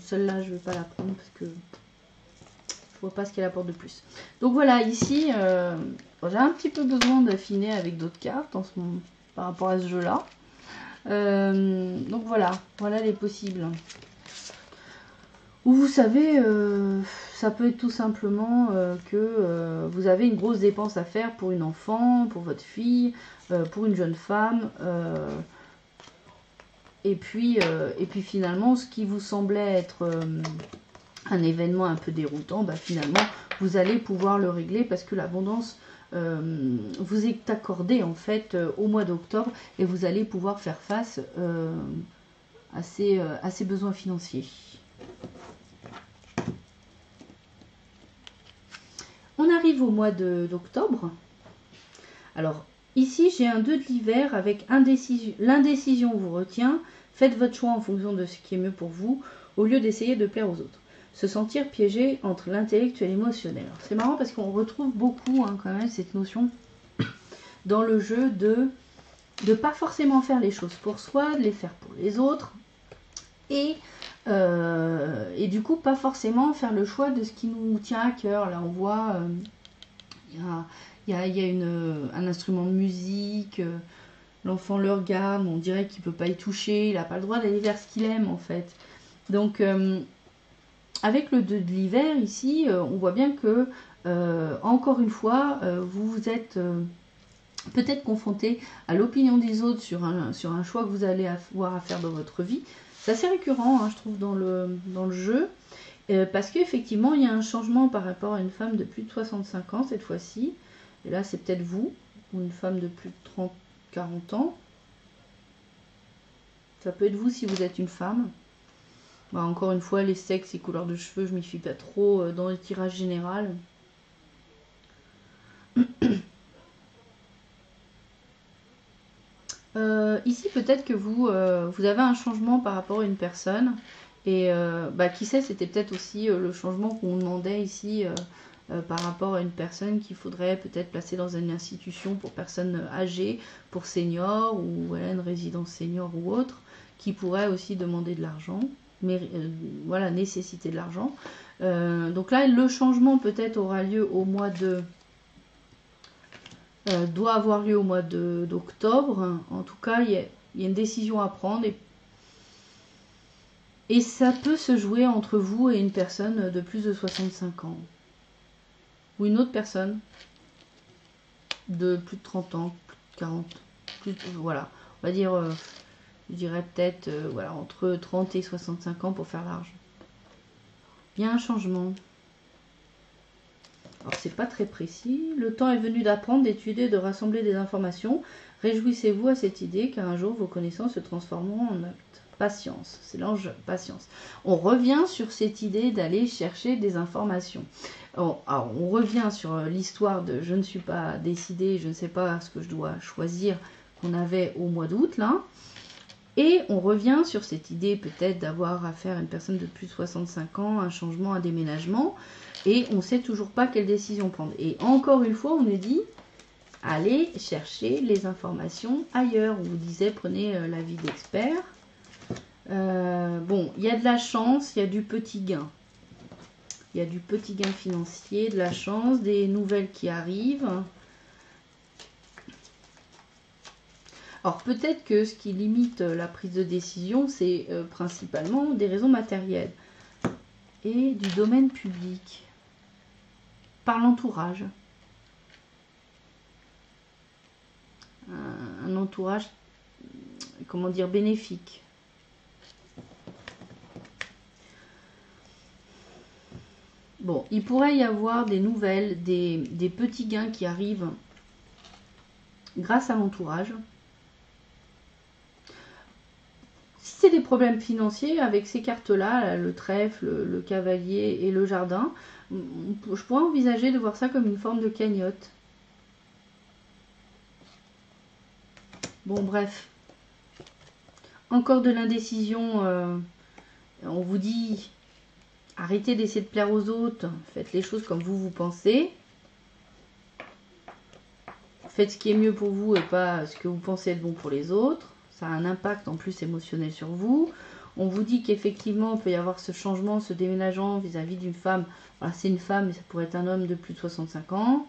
[SPEAKER 1] celle-là, je ne vais pas la prendre parce que je vois pas ce qu'elle apporte de plus. Donc voilà, ici, j'ai un petit peu besoin d'affiner avec d'autres cartes en ce moment, par rapport à ce jeu-là. Donc voilà les possibles. Ou vous savez, ça peut être tout simplement que vous avez une grosse dépense à faire pour une enfant, pour votre fille, pour une jeune femme. Et puis finalement, ce qui vous semblait être un événement un peu déroutant, finalement, vous allez pouvoir le régler parce que l'abondance vous est accordée en fait au mois d'octobre et vous allez pouvoir faire face à ces besoins financiers. On arrive au mois d'octobre. Alors, ici, j'ai un 2 de l'hiver avec l'indécision vous retient. Faites votre choix en fonction de ce qui est mieux pour vous, au lieu d'essayer de plaire aux autres. Se sentir piégé entre l'intellect et l'émotionnel. C'est marrant parce qu'on retrouve beaucoup quand même cette notion dans le jeu de pas forcément faire les choses pour soi, de les faire pour les autres. Et du coup, pas forcément faire le choix de ce qui nous tient à cœur. Là, on voit... Il y a un instrument de musique, l'enfant le regarde, on dirait qu'il ne peut pas y toucher, il n'a pas le droit d'aller vers ce qu'il aime en fait. Donc avec le 2 de l'hiver ici, on voit bien que encore une fois, vous êtes peut-être confronté à l'opinion des autres sur un choix que vous allez avoir à faire dans votre vie. C'est assez récurrent, je trouve, dans le jeu. Parce qu'effectivement, il y a un changement par rapport à une femme de plus de 65 ans cette fois-ci. Et là, c'est peut-être vous, ou une femme de plus de 30-40 ans. Ça peut être vous si vous êtes une femme. Encore une fois, les sexes et couleurs de cheveux, je m'y fie pas trop dans le tirage général. Ici, peut-être que vous avez un changement par rapport à une personne. Et qui sait, c'était peut-être aussi le changement qu'on demandait ici par rapport à une personne qu'il faudrait peut-être placer dans une institution pour personnes âgées, pour seniors ou une résidence senior ou autre, qui pourrait aussi demander de l'argent, mais voilà, nécessiter de l'argent. Donc là, le changement peut-être aura lieu au mois de... doit avoir lieu au mois d'octobre. En tout cas, il y a une décision à prendre et ça peut se jouer entre vous et une personne de plus de 65 ans. Ou une autre personne de plus de 30 ans, plus de 40. Voilà, on va dire Je dirais peut-être voilà, entre 30 et 65 ans pour faire large. Il y a un changement. Alors, c'est pas très précis. Le temps est venu d'apprendre, d'étudier, de rassembler des informations. Réjouissez-vous à cette idée car un jour vos connaissances se transformeront en actes. Patience, c'est l'enjeu, patience. On revient sur cette idée d'aller chercher des informations. Alors, on revient sur l'histoire de je ne suis pas décidée, je ne sais pas ce que je dois choisir qu'on avait au mois d'août là. Et on revient sur cette idée peut-être d'avoir affaire à une personne de plus de 65 ans, un changement, un déménagement, et on ne sait toujours pas quelle décision prendre. Et encore une fois, on nous dit, allez chercher les informations ailleurs. On vous disait, prenez l'avis d'experts. Bon, il y a de la chance, il y a du petit gain. Il y a du petit gain financier, de la chance, des nouvelles qui arrivent. Alors peut-être que ce qui limite la prise de décision, c'est principalement des raisons matérielles et du domaine public, par l'entourage. Un entourage, comment dire, bénéfique. Bon, il pourrait y avoir des nouvelles, des petits gains qui arrivent grâce à l'entourage. Si c'est des problèmes financiers, avec ces cartes-là, le trèfle, le cavalier et le jardin, je pourrais envisager de voir ça comme une forme de cagnotte. Bon, bref. Encore de l'indécision. On vous dit, arrêtez d'essayer de plaire aux autres. Faites les choses comme vous pensez. Faites ce qui est mieux pour vous et pas ce que vous pensez être bon pour les autres. Ça a un impact en plus émotionnel sur vous. On vous dit qu'effectivement, il peut y avoir ce changement, ce déménagement vis-à-vis d'une femme. Voilà, c'est une femme, mais ça pourrait être un homme de plus de 65 ans.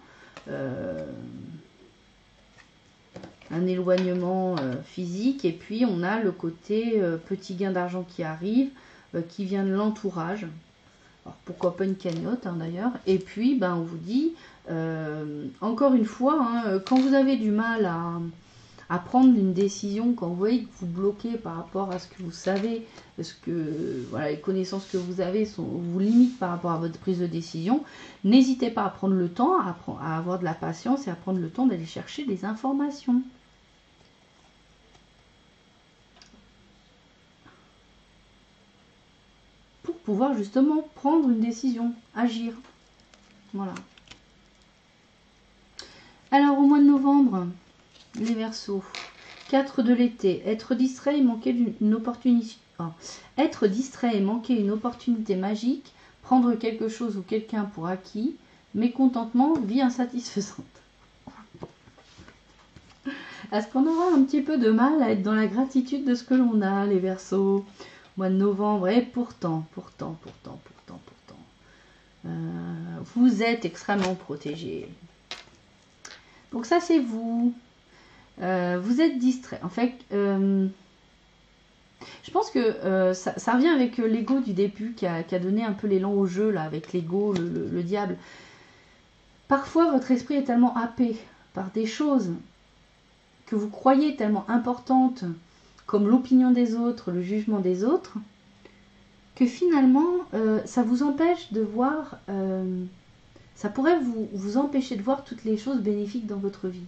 [SPEAKER 1] Un éloignement physique. Et puis, on a le côté petit gain d'argent qui arrive, qui vient de l'entourage. Alors, pourquoi pas une cagnotte, hein, d'ailleurs. Et puis, ben, on vous dit, encore une fois, hein, quand vous avez du mal à prendre une décision, quand vous voyez que vous bloquez par rapport à ce que vous savez, parce que voilà, les connaissances que vous avez vous limitent par rapport à votre prise de décision, n'hésitez pas à prendre le temps, à avoir de la patience et à prendre le temps d'aller chercher des informations. Pour pouvoir justement prendre une décision, agir. Voilà. Alors au mois de novembre, les Verseaux, 4 de l'été, être distrait et manquer une opportunité. Être distrait et manquer une opportunité magique, prendre quelque chose ou quelqu'un pour acquis, mécontentement, vie insatisfaisante. Est-ce qu'on aura un petit peu de mal à être dans la gratitude de ce que l'on a, les Verseaux, mois de novembre, et pourtant, vous êtes extrêmement protégés. Donc ça, c'est vous. Vous êtes distrait. En fait, je pense que ça revient avec l'ego du début qui a donné un peu l'élan au jeu, là, avec l'ego, le diable. Parfois, votre esprit est tellement happé par des choses que vous croyez tellement importantes, comme l'opinion des autres, le jugement des autres, que finalement, ça vous empêche de voir... ça pourrait vous empêcher de voir toutes les choses bénéfiques dans votre vie.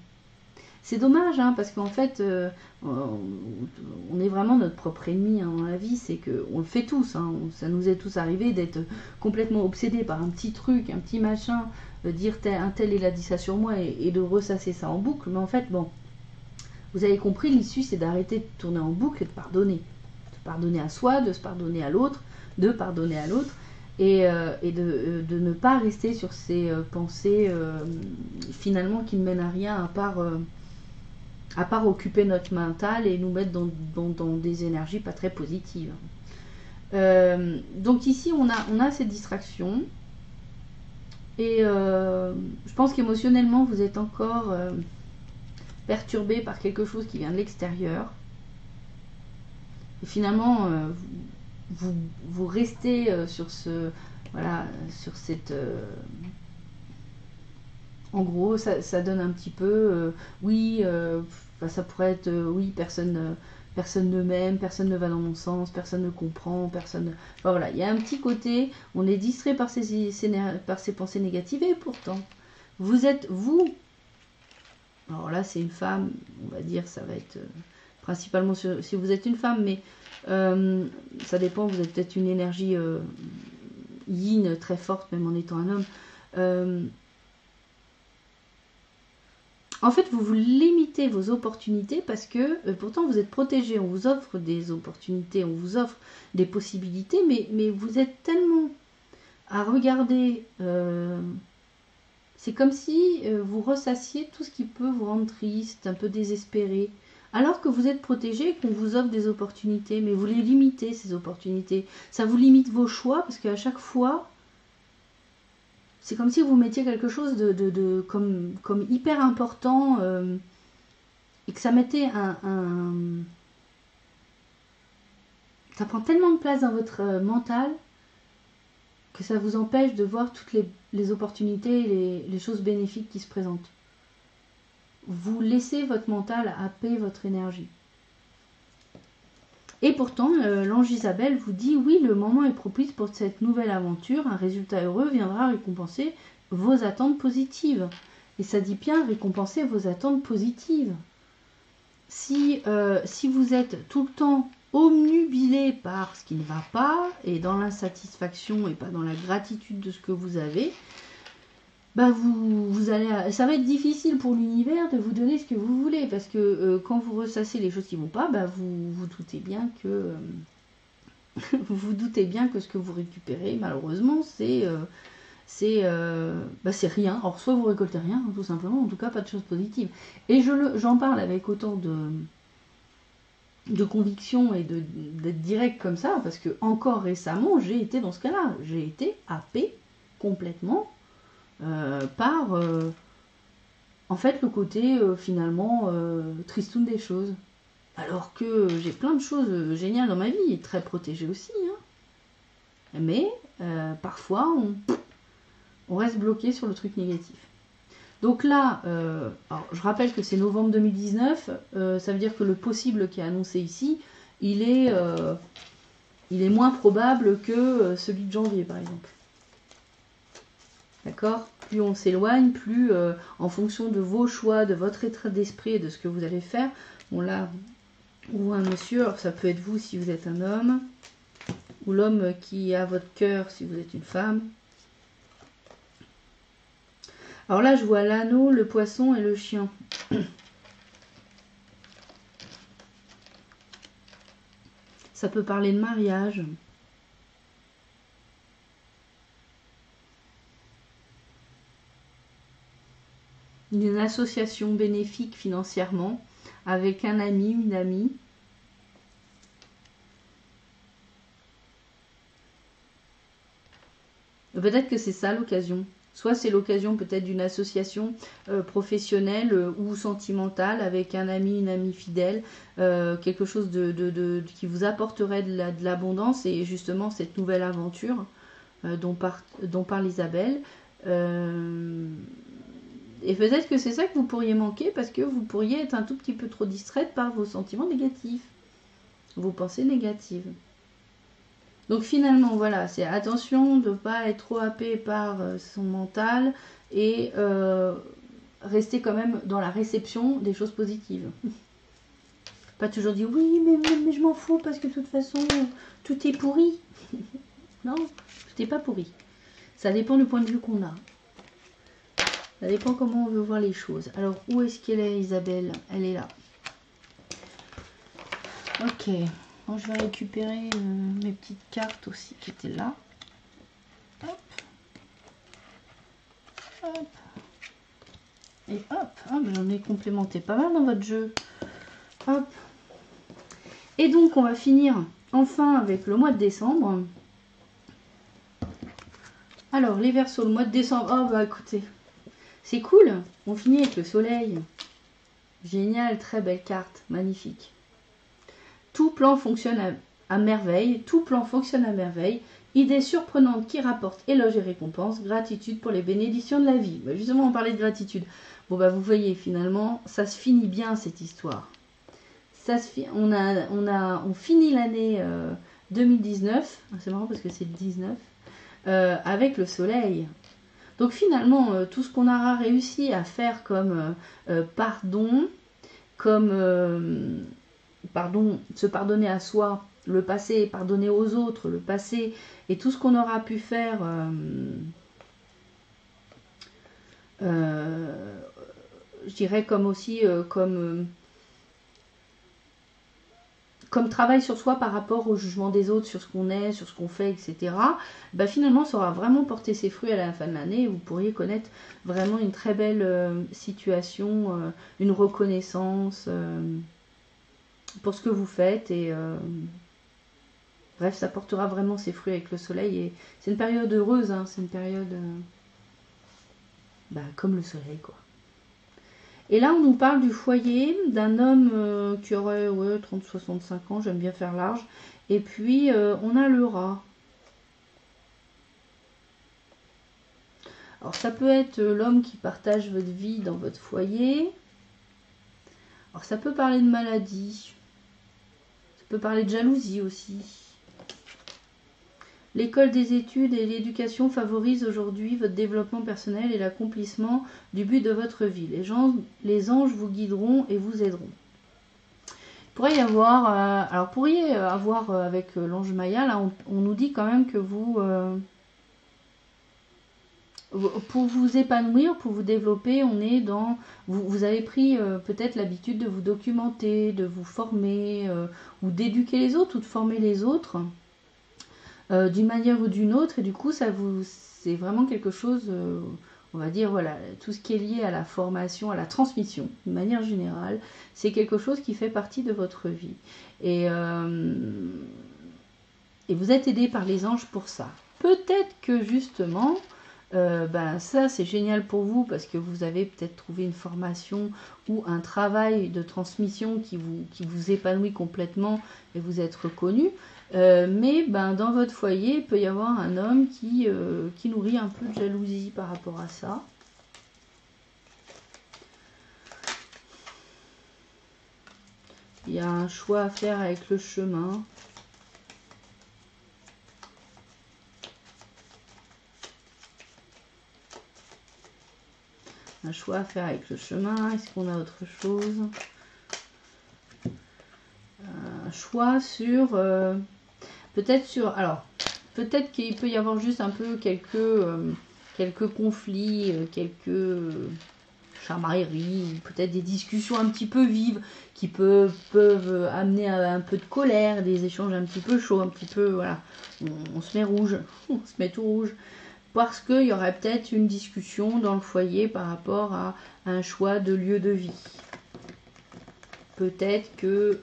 [SPEAKER 1] C'est dommage, hein, parce qu'en fait, on est vraiment notre propre ennemi, hein, dans la vie. C'est qu'on le fait tous. Hein, ça nous est tous arrivé d'être complètement obsédés par un petit truc, un petit machin, dire un tel il a dit ça sur moi et de ressasser ça en boucle. Mais en fait, bon, vous avez compris, l'issue c'est d'arrêter de tourner en boucle et de pardonner. De pardonner à soi, de se pardonner à l'autre, de pardonner à l'autre. Et de ne pas rester sur ces pensées finalement qui ne mènent à rien à part occuper notre mental et nous mettre dans des énergies pas très positives. Donc ici, on a cette distraction. Et je pense qu'émotionnellement, vous êtes encore perturbé par quelque chose qui vient de l'extérieur. Et finalement, vous restez sur sur cette... en gros, ça donne un petit peu, oui, ça pourrait être, oui, personne personne ne m'aime, personne ne va dans mon sens, personne ne comprend, personne ne... Enfin, voilà, il y a un petit côté, on est distrait par ces pensées négatives, et pourtant, vous êtes, vous, alors là c'est une femme, on va dire, ça va être principalement si vous êtes une femme, mais ça dépend, vous avez peut-être une énergie yin très forte, même en étant un homme. En fait, vous vous limitez vos opportunités parce que pourtant vous êtes protégé, on vous offre des opportunités, on vous offre des possibilités, mais vous êtes tellement à regarder, c'est comme si vous ressassiez tout ce qui peut vous rendre triste, un peu désespéré, alors que vous êtes protégé et qu'on vous offre des opportunités, mais vous les limitez ces opportunités. Ça vous limite vos choix parce qu'à chaque fois, c'est comme si vous mettiez quelque chose comme hyper important et que ça mettait ça prend tellement de place dans votre mental que ça vous empêche de voir toutes les opportunités et les choses bénéfiques qui se présentent. Vous laissez votre mental happer votre énergie. Et pourtant, l'ange Isabelle vous dit, oui, le moment est propice pour cette nouvelle aventure, un résultat heureux viendra récompenser vos attentes positives. Et ça dit bien récompenser vos attentes positives. Si vous êtes tout le temps obnubilé par ce qui ne va pas, et dans l'insatisfaction et pas dans la gratitude de ce que vous avez, bah vous allez, ça va être difficile pour l'univers de vous donner ce que vous voulez, parce que quand vous ressassez les choses qui vont pas, bah vous doutez bien que vous doutez bien que ce que vous récupérez, malheureusement, c'est rien. Alors soit vous récoltez rien, tout simplement, en tout cas pas de choses positives. Et j'en parle avec autant de conviction et d'être direct comme ça, parce que encore récemment, j'ai été dans ce cas-là. J'ai été happée complètement par en fait le côté finalement tristoun des choses. Alors que j'ai plein de choses géniales dans ma vie, et très protégée aussi. Hein. Mais parfois, on reste bloqué sur le truc négatif. Donc là, alors je rappelle que c'est novembre 2019, ça veut dire que le possible qui est annoncé ici, il est moins probable que celui de janvier, par exemple. D'accord? Plus on s'éloigne, plus en fonction de vos choix, de votre état d'esprit et de ce que vous allez faire. Bon là, on voit un monsieur, alors ça peut être vous si vous êtes un homme, ou l'homme qui a votre cœur si vous êtes une femme. Alors là, je vois l'anneau, le poisson et le chien. Ça peut parler de mariage. Une association bénéfique financièrement avec un ami, une amie. Peut-être que c'est ça l'occasion. Soit c'est l'occasion peut-être d'une association professionnelle ou sentimentale avec un ami, une amie fidèle, quelque chose qui vous apporterait de l'abondance et justement cette nouvelle aventure dont parle Isabelle. Et peut-être que c'est ça que vous pourriez manquer parce que vous pourriez être un tout petit peu trop distraite par vos sentiments négatifs, vos pensées négatives. Donc finalement, voilà, c'est attention de ne pas être trop happé par son mental et rester quand même dans la réception des choses positives. Pas toujours dire oui, mais je m'en fous parce que de toute façon, tout est pourri. Non, tout n'est pas pourri. Ça dépend du point de vue qu'on a. Ça dépend comment on veut voir les choses. Alors, où est-ce qu'elle est, Isabelle? Elle est là. Ok. Bon, je vais récupérer mes petites cartes aussi qui étaient là. Hop. Hop. Et hop. Ah, ben, j'en ai complémenté pas mal dans votre jeu. Hop. Et donc, on va finir enfin avec le mois de décembre. Alors, les Verseaux, le mois de décembre. Oh, bah écoutez. C'est cool, on finit avec le soleil. Génial, très belle carte, magnifique. Tout plan fonctionne à merveille, tout plan fonctionne à merveille. Idée surprenante qui rapporte éloge et récompense, gratitude pour les bénédictions de la vie. Bah justement, on parlait de gratitude. Bon, bah vous voyez, finalement, ça se finit bien cette histoire. on finit l'année 2019, c'est marrant parce que c'est le 19, avec le soleil. Donc finalement, tout ce qu'on aura réussi à faire comme pardon, comme se pardonner à soi, le passé, pardonner aux autres, le passé, et tout ce qu'on aura pu faire je dirais comme aussi comme travail sur soi par rapport au jugement des autres, sur ce qu'on est, sur ce qu'on fait, etc. Bah finalement, ça aura vraiment porté ses fruits à la fin de l'année. Vous pourriez connaître vraiment une très belle situation, une reconnaissance pour ce que vous faites. Et bref, ça portera vraiment ses fruits avec le soleil. Et c'est une période heureuse, hein, c'est une période comme le soleil, quoi. Et là, on nous parle du foyer d'un homme qui aurait 30-65 ans, j'aime bien faire large. Et puis, on a le rat. Alors, ça peut être l'homme qui partage votre vie dans votre foyer. Alors, ça peut parler de maladie. Ça peut parler de jalousie aussi. L'école des études et l'éducation favorisent aujourd'hui votre développement personnel et l'accomplissement du but de votre vie. Les anges vous guideront et vous aideront. Il pourrait y avoir, avec l'ange Maya, là, on nous dit quand même que pour vous épanouir, pour vous développer, vous avez pris peut-être l'habitude de vous documenter, de vous former, ou d'éduquer les autres, ou de former les autres. D'une manière ou d'une autre, et du coup c'est vraiment quelque chose, on va dire, voilà, tout ce qui est lié à la formation, à la transmission, de manière générale, c'est quelque chose qui fait partie de votre vie. Et vous êtes aidé par les anges pour ça. Peut-être que justement, ça c'est génial pour vous parce que vous avez peut-être trouvé une formation ou un travail de transmission qui vous épanouit complètement et vous êtes reconnu. Mais dans votre foyer, il peut y avoir un homme qui nourrit un peu de jalousie par rapport à ça. Il y a un choix à faire avec le chemin. Un choix à faire avec le chemin. Est-ce qu'on a autre chose? Un choix sur... peut-être qu'il peut y avoir juste un peu quelques conflits, quelques chamailleries, peut-être des discussions un petit peu vives qui peuvent amener à un peu de colère, des échanges un petit peu chauds, un petit peu, voilà, on se met rouge, on se met tout rouge, parce qu'il y aurait peut-être une discussion dans le foyer par rapport à un choix de lieu de vie. Peut-être que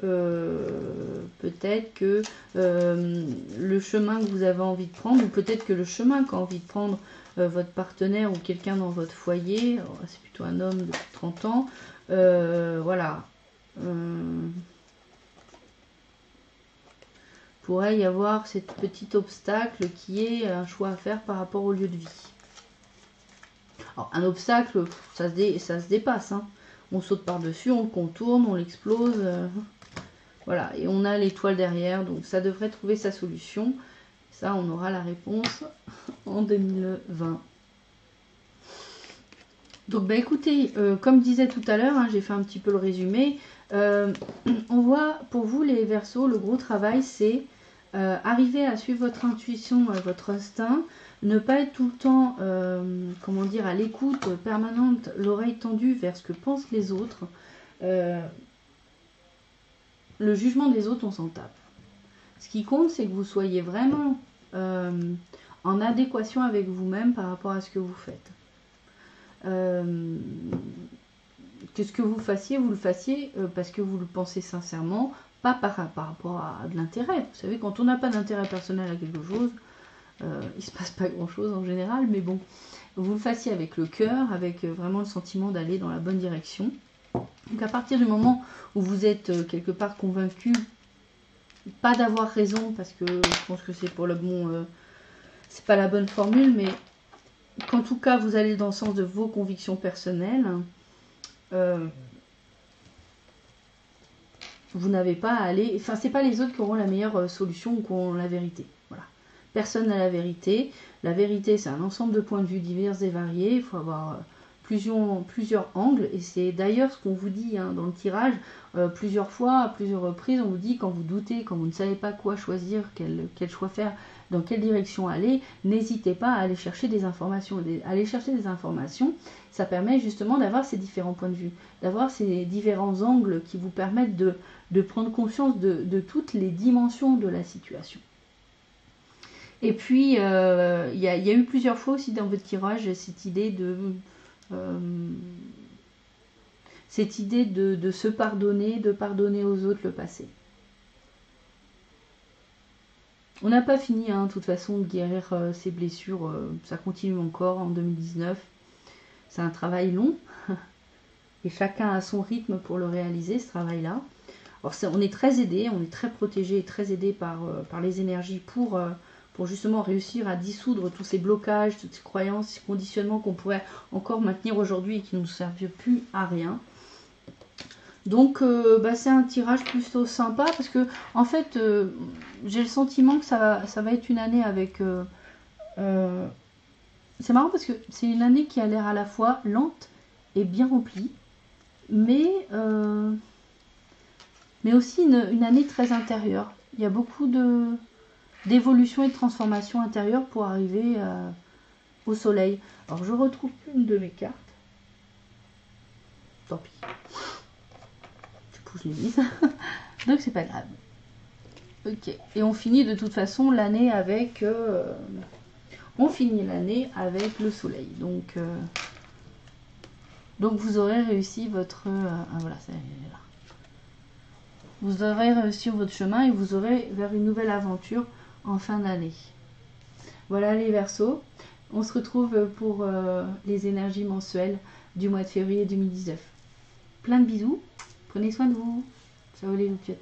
[SPEAKER 1] le chemin que vous avez envie de prendre, ou peut-être que le chemin qu'a envie de prendre votre partenaire ou quelqu'un dans votre foyer, c'est plutôt un homme de 30 ans, voilà. Pourrait y avoir cette petit obstacle qui est un choix à faire par rapport au lieu de vie. Alors, un obstacle, ça se dépasse, hein. On saute par-dessus, on le contourne, on l'explose. Voilà, et on a l'étoile derrière, donc ça devrait trouver sa solution. Ça, on aura la réponse en 2020. Donc, écoutez, comme je disais tout à l'heure, hein, j'ai fait un petit peu le résumé. On voit, pour vous, les Verseaux, le gros travail, c'est arriver à suivre votre intuition, votre instinct, ne pas être tout le temps, à l'écoute permanente, l'oreille tendue vers ce que pensent les autres. Le jugement des autres, on s'en tape. Ce qui compte, c'est que vous soyez vraiment en adéquation avec vous-même par rapport à ce que vous faites. Que ce que vous le fassiez parce que vous le pensez sincèrement, pas par rapport à de l'intérêt. Vous savez, quand on n'a pas d'intérêt personnel à quelque chose, il se passe pas grand chose en général, mais bon, vous le fassiez avec le cœur, avec vraiment le sentiment d'aller dans la bonne direction. Donc à partir du moment où vous êtes quelque part convaincu, pas d'avoir raison, parce que je pense que c'est pour le bon, c'est pas la bonne formule, mais qu'en tout cas vous allez dans le sens de vos convictions personnelles, vous n'avez pas à aller... Enfin, c'est pas les autres qui auront la meilleure solution ou qui auront la vérité. Voilà. Personne n'a la vérité. La vérité, c'est un ensemble de points de vue divers et variés. Il faut avoir plusieurs angles. Et c'est d'ailleurs ce qu'on vous dit hein, dans le tirage plusieurs fois, à plusieurs reprises. On vous dit quand vous doutez, quand vous ne savez pas quoi choisir, quel choix faire, dans quelle direction aller, n'hésitez pas à aller chercher des informations. Aller chercher des informations, ça permet justement d'avoir ces différents points de vue, d'avoir ces différents angles qui vous permettent de prendre conscience de toutes les dimensions de la situation. Et puis, il y a eu plusieurs fois aussi dans votre tirage cette idée de se pardonner, de pardonner aux autres le passé. On n'a pas fini, hein, de toute façon, de guérir ces blessures. Ça continue encore en 2019. C'est un travail long. Et chacun a son rythme pour le réaliser, ce travail-là. Alors, on est très aidé, on est très protégé et très aidé par les énergies pour justement réussir à dissoudre tous ces blocages, toutes ces croyances, ces conditionnements qu'on pourrait encore maintenir aujourd'hui et qui ne nous servent plus à rien. Donc c'est un tirage plutôt sympa parce que en fait j'ai le sentiment que ça va être une année avec... c'est marrant parce que c'est une année qui a l'air à la fois lente et bien remplie, mais aussi une année très intérieure. Il y a beaucoup d'évolution et de transformation intérieure pour arriver au soleil. Alors je retrouve une de mes cartes. Tant pis. Je l'ai mise. Donc c'est pas grave. Ok. Et on finit de toute façon l'année avec... on finit l'année avec le soleil. Donc vous aurez réussi votre... voilà, c'est là. Vous aurez réussi votre chemin et vous aurez vers une nouvelle aventure en fin d'année. Voilà les Verseaux. On se retrouve pour les énergies mensuelles du mois de février 2019. Plein de bisous. Prenez soin de vous. Ciao les loupiottes.